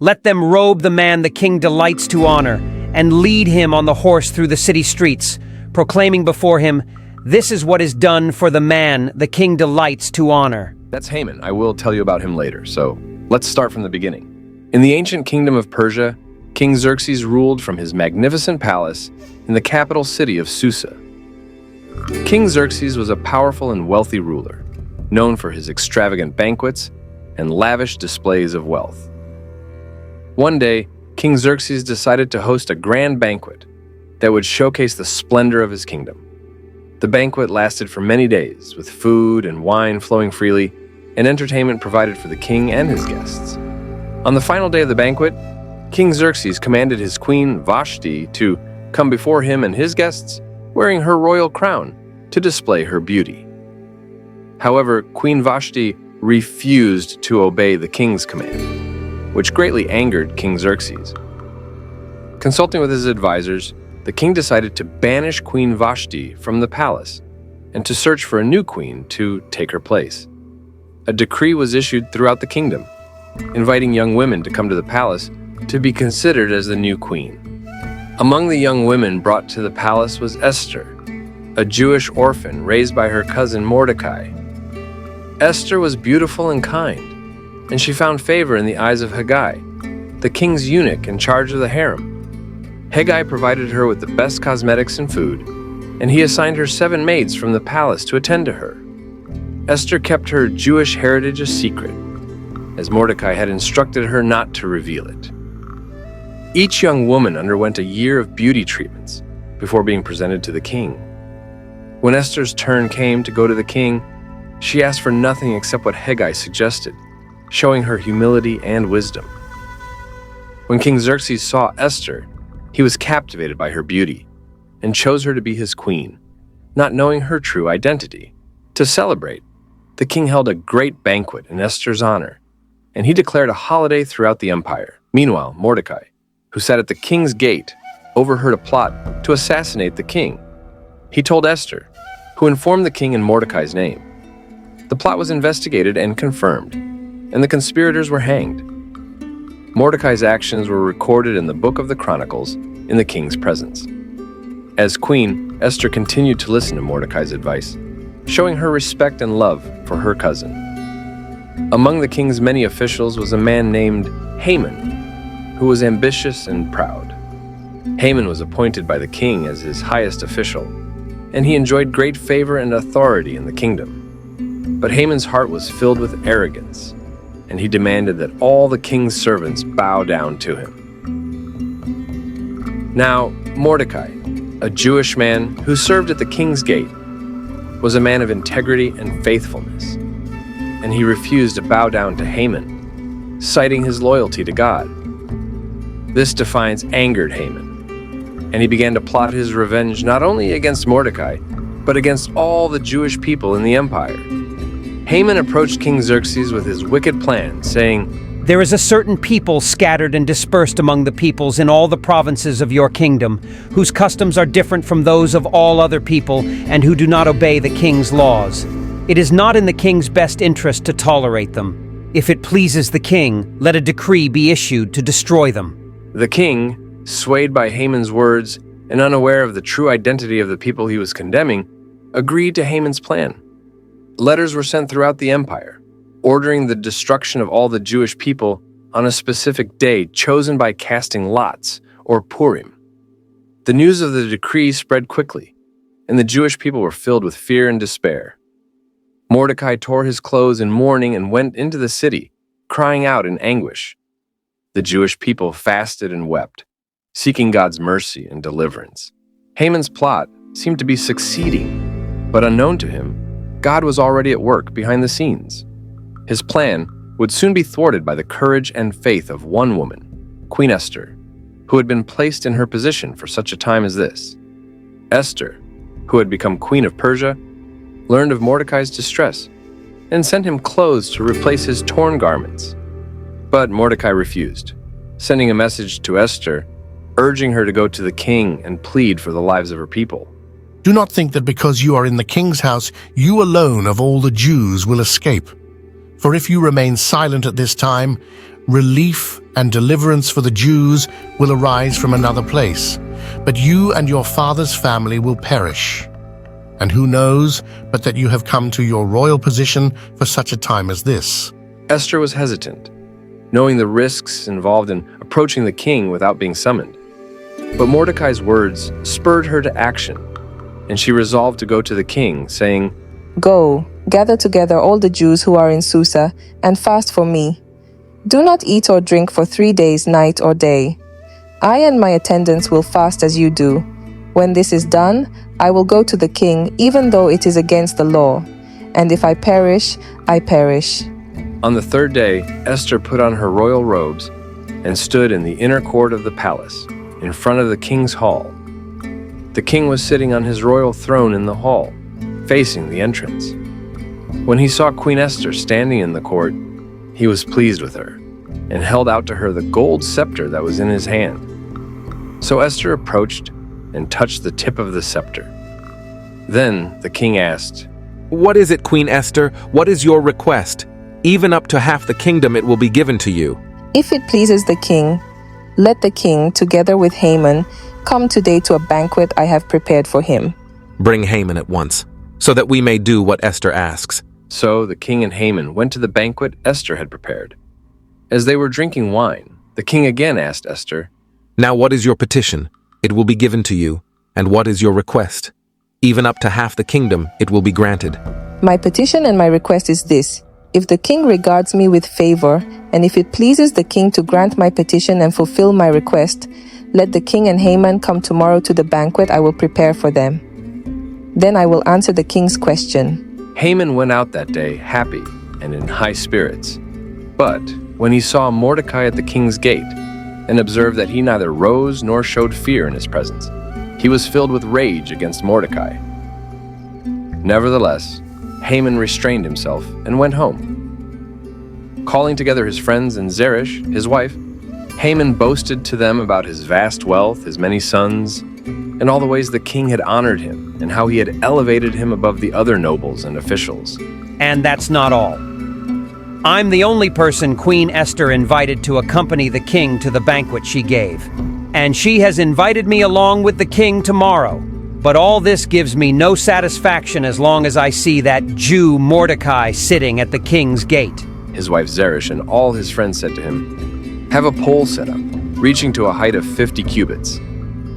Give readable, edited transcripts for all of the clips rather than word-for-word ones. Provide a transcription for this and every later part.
Let them robe the man the king delights to honor, and lead him on the horse through the city streets, proclaiming before him, 'This is what is done for the man the king delights to honor.'" That's Haman. I will tell you about him later, so let's start from the beginning. In the ancient kingdom of Persia, King Xerxes ruled from his magnificent palace in the capital city of Susa. King Xerxes was a powerful and wealthy ruler, known for his extravagant banquets and lavish displays of wealth. One day, King Xerxes decided to host a grand banquet that would showcase the splendor of his kingdom. The banquet lasted for many days, with food and wine flowing freely, and entertainment provided for the king and his guests. On the final day of the banquet, King Xerxes commanded his queen Vashti to come before him and his guests wearing her royal crown to display her beauty. However, Queen Vashti refused to obey the king's command, which greatly angered King Xerxes. Consulting with his advisors, the king decided to banish Queen Vashti from the palace and to search for a new queen to take her place. A decree was issued throughout the kingdom, inviting young women to come to the palace to be considered as the new queen. Among the young women brought to the palace was Esther, a Jewish orphan raised by her cousin Mordecai. Esther was beautiful and kind, and she found favor in the eyes of Haggai, the king's eunuch in charge of the harem. Haggai provided her with the best cosmetics and food, and he assigned her 7 maids from the palace to attend to her. Esther kept her Jewish heritage a secret, as Mordecai had instructed her not to reveal it. Each young woman underwent a year of beauty treatments before being presented to the king. When Esther's turn came to go to the king, she asked for nothing except what Haggai suggested, showing her humility and wisdom. When King Xerxes saw Esther, he was captivated by her beauty and chose her to be his queen, not knowing her true identity. To celebrate, the king held a great banquet in Esther's honor, and he declared a holiday throughout the empire. Meanwhile, Mordecai, who sat at the king's gate, overheard a plot to assassinate the king. He told Esther, who informed the king in Mordecai's name. The plot was investigated and confirmed, and the conspirators were hanged. Mordecai's actions were recorded in the book of the Chronicles in the king's presence. As queen, Esther continued to listen to Mordecai's advice, showing her respect and love for her cousin. Among the king's many officials was a man named Haman, who was ambitious and proud. Haman was appointed by the king as his highest official, and he enjoyed great favor and authority in the kingdom. But Haman's heart was filled with arrogance, and he demanded that all the king's servants bow down to him. Now, Mordecai, a Jewish man who served at the king's gate, was a man of integrity and faithfulness, and he refused to bow down to Haman, citing his loyalty to God. This defiance angered Haman, and he began to plot his revenge not only against Mordecai, but against all the Jewish people in the empire. Haman approached King Xerxes with his wicked plan, saying, "There is a certain people scattered and dispersed among the peoples in all the provinces of your kingdom, whose customs are different from those of all other people, and who do not obey the king's laws. It is not in the king's best interest to tolerate them. If it pleases the king, let a decree be issued to destroy them." The king, swayed by Haman's words and unaware of the true identity of the people he was condemning, agreed to Haman's plan. Letters were sent throughout the empire, ordering the destruction of all the Jewish people on a specific day chosen by casting lots, or Purim. The news of the decree spread quickly, and the Jewish people were filled with fear and despair. Mordecai tore his clothes in mourning and went into the city, crying out in anguish. The Jewish people fasted and wept, seeking God's mercy and deliverance. Haman's plot seemed to be succeeding, but unknown to him, God was already at work behind the scenes. His plan would soon be thwarted by the courage and faith of one woman, Queen Esther, who had been placed in her position for such a time as this. Esther, who had become queen of Persia, learned of Mordecai's distress and sent him clothes to replace his torn garments. But Mordecai refused, sending a message to Esther, urging her to go to the king and plead for the lives of her people. Do not think that because you are in the king's house, you alone of all the Jews will escape. For if you remain silent at this time, relief and deliverance for the Jews will arise from another place, but you and your father's family will perish. And who knows but that you have come to your royal position for such a time as this?" Esther was hesitant, knowing the risks involved in approaching the king without being summoned. But Mordecai's words spurred her to action, and she resolved to go to the king, saying, "Go, gather together all the Jews who are in Susa, and fast for me. Do not eat or drink for 3 days, night or day. I and my attendants will fast as you do. When this is done, I will go to the king, even though it is against the law. And if I perish, I perish." On the third day, Esther put on her royal robes and stood in the inner court of the palace, in front of the king's hall. The king was sitting on his royal throne in the hall, facing the entrance. When he saw Queen Esther standing in the court, he was pleased with her, and held out to her the gold scepter that was in his hand. So Esther approached and touched the tip of the scepter. Then the king asked, "What is it, Queen Esther? What is your request? Even up to half the kingdom it will be given to you." If it pleases the king, let the king, together with Haman, come today to a banquet I have prepared for him. "Bring Haman at once, so that we may do what Esther asks." So the king and Haman went to the banquet Esther had prepared. As they were drinking wine, the king again asked Esther, "Now what is your petition? It will be given to you. And what is your request? Even up to half the kingdom it will be granted." My petition and my request is this: if the king regards me with favor, and if it pleases the king to grant my petition and fulfill my request, let the king and Haman come tomorrow to the banquet I will prepare for them. Then I will answer the king's question. Haman went out that day happy and in high spirits. But when he saw Mordecai at the king's gate, and observed that he neither rose nor showed fear in his presence, he was filled with rage against Mordecai. Nevertheless, Haman restrained himself and went home. Calling together his friends and Zeresh, his wife, Haman boasted to them about his vast wealth, his many sons, and all the ways the king had honored him, and how he had elevated him above the other nobles and officials. And that's not all. I'm the only person Queen Esther invited to accompany the king to the banquet she gave. And she has invited me along with the king tomorrow. But all this gives me no satisfaction as long as I see that Jew Mordecai sitting at the king's gate. His wife Zeresh and all his friends said to him, "Have a pole set up, reaching to a height of 50 cubits,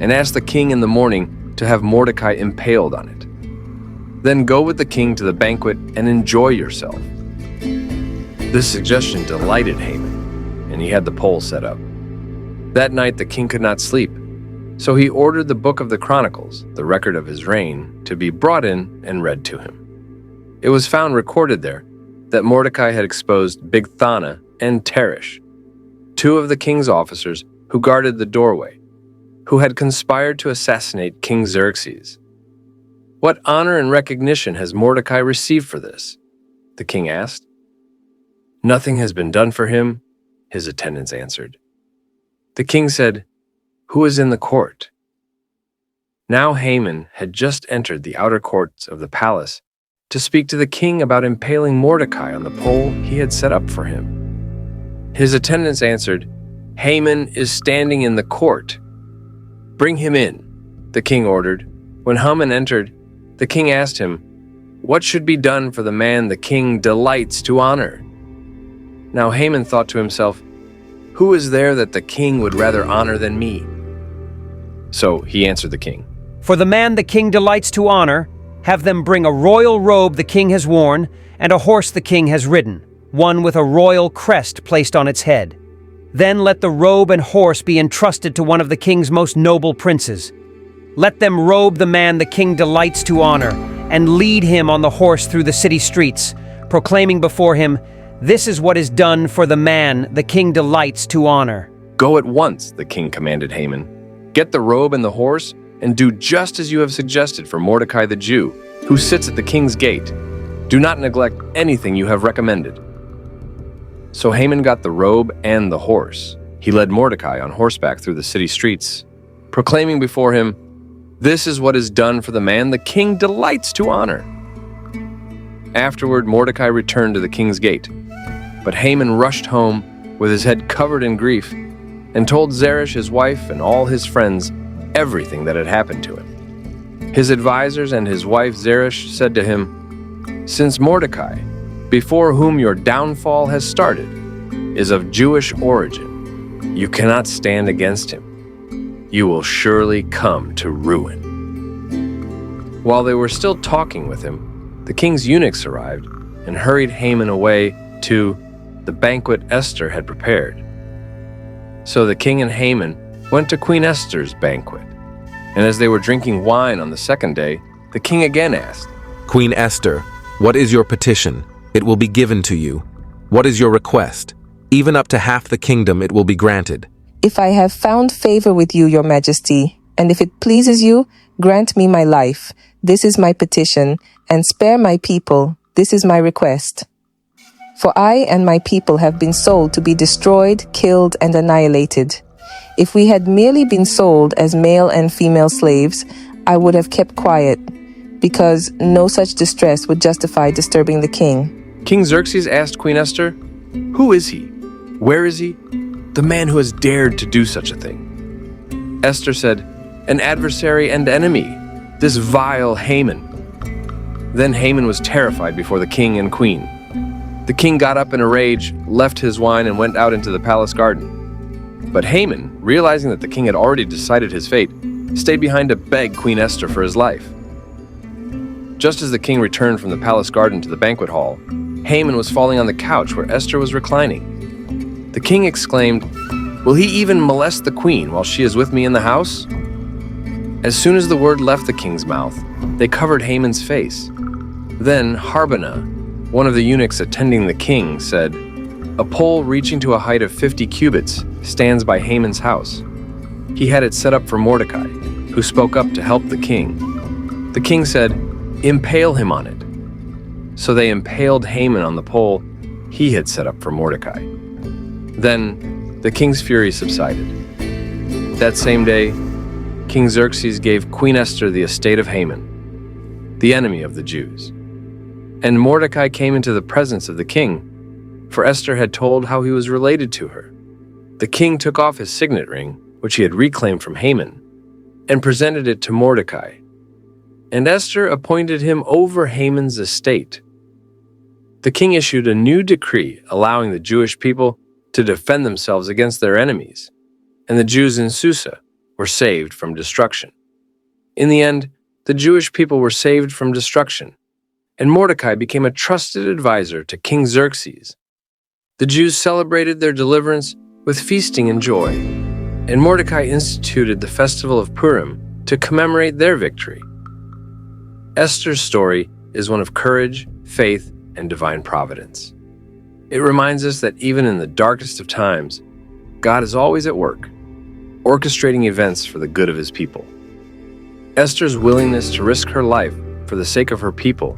and ask the king in the morning to have Mordecai impaled on it. Then go with the king to the banquet and enjoy yourself." This suggestion delighted Haman, and he had the pole set up. That night the king could not sleep, so he ordered the book of the Chronicles, the record of his reign, to be brought in and read to him. It was found recorded there that Mordecai had exposed Bigthana and Teresh, 2 of the king's officers who guarded the doorway, who had conspired to assassinate King Xerxes. "What honor and recognition has Mordecai received for this?" the king asked. "Nothing has been done for him," his attendants answered. The king said, "Who is in the court?" Now Haman had just entered the outer courts of the palace to speak to the king about impaling Mordecai on the pole he had set up for him. His attendants answered, "Haman is standing in the court." "Bring him in," the king ordered. When Haman entered, the king asked him, "What should be done for the man the king delights to honor?" Now Haman thought to himself, "Who is there that the king would rather honor than me?" So he answered the king, For the man the king delights to honor, have them bring a royal robe the king has worn, and a horse the king has ridden, one with a royal crest placed on its head. Then let the robe and horse be entrusted to one of the king's most noble princes. Let them robe the man the king delights to honor, and lead him on the horse through the city streets, proclaiming before him, "This is what is done for the man the king delights to honor." "Go at once," the king commanded Haman. "Get the robe and the horse, and do just as you have suggested for Mordecai the Jew, who sits at the king's gate. Do not neglect anything you have recommended." So Haman got the robe and the horse. He led Mordecai on horseback through the city streets, proclaiming before him, "This is what is done for the man the king delights to honor." Afterward, Mordecai returned to the king's gate, but Haman rushed home with his head covered in grief, and told Zeresh, his wife, and all his friends everything that had happened to him. His advisors and his wife Zeresh said to him, "Since Mordecai, before whom your downfall has started, is of Jewish origin, you cannot stand against him. You will surely come to ruin." While they were still talking with him, the king's eunuchs arrived and hurried Haman away to the banquet Esther had prepared. So the king and Haman went to Queen Esther's banquet. And as they were drinking wine on the second day, the king again asked, Queen Esther, what is your petition? It will be given to you. What is your request? Even up to half the kingdom it will be granted. If I have found favor with you, your majesty, and if it pleases you, grant me my life. This is my petition, and spare my people. This is my request. For I and my people have been sold to be destroyed, killed, and annihilated. If we had merely been sold as male and female slaves, I would have kept quiet, because no such distress would justify disturbing the king. King Xerxes asked Queen Esther, "Who is he? Where is he? The man who has dared to do such a thing." Esther said, "An adversary and enemy, this vile Haman." Then Haman was terrified before the king and queen. The king got up in a rage, left his wine, and went out into the palace garden. But Haman, realizing that the king had already decided his fate, stayed behind to beg Queen Esther for his life. Just as the king returned from the palace garden to the banquet hall, Haman was falling on the couch where Esther was reclining. The king exclaimed, "Will he even molest the queen while she is with me in the house?" As soon as the word left the king's mouth, they covered Haman's face. Then Harbonah, one of the eunuchs attending the king, said, "A pole reaching to a height of 50 cubits stands by Haman's house. He had it set up for Mordecai, who spoke up to help the king." The king said, "Impale him on it." So they impaled Haman on the pole he had set up for Mordecai. Then the king's fury subsided. That same day, King Xerxes gave Queen Esther the estate of Haman, the enemy of the Jews. And Mordecai came into the presence of the king, for Esther had told how he was related to her. The king took off his signet ring, which he had reclaimed from Haman, and presented it to Mordecai. And Esther appointed him over Haman's estate. The king issued a new decree allowing the Jewish people to defend themselves against their enemies, and the Jews in Susa were saved from destruction. In the end, the Jewish people were saved from destruction, and Mordecai became a trusted advisor to King Xerxes. The Jews celebrated their deliverance with feasting and joy, and Mordecai instituted the festival of Purim to commemorate their victory. Esther's story is one of courage, faith, and divine providence. It reminds us that even in the darkest of times, God is always at work, orchestrating events for the good of his people. Esther's willingness to risk her life for the sake of her people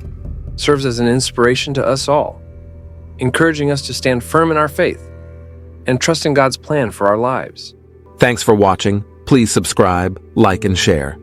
serves as an inspiration to us all, encouraging us to stand firm in our faith and trust in God's plan for our lives. Thanks for watching. Please subscribe, like, and share.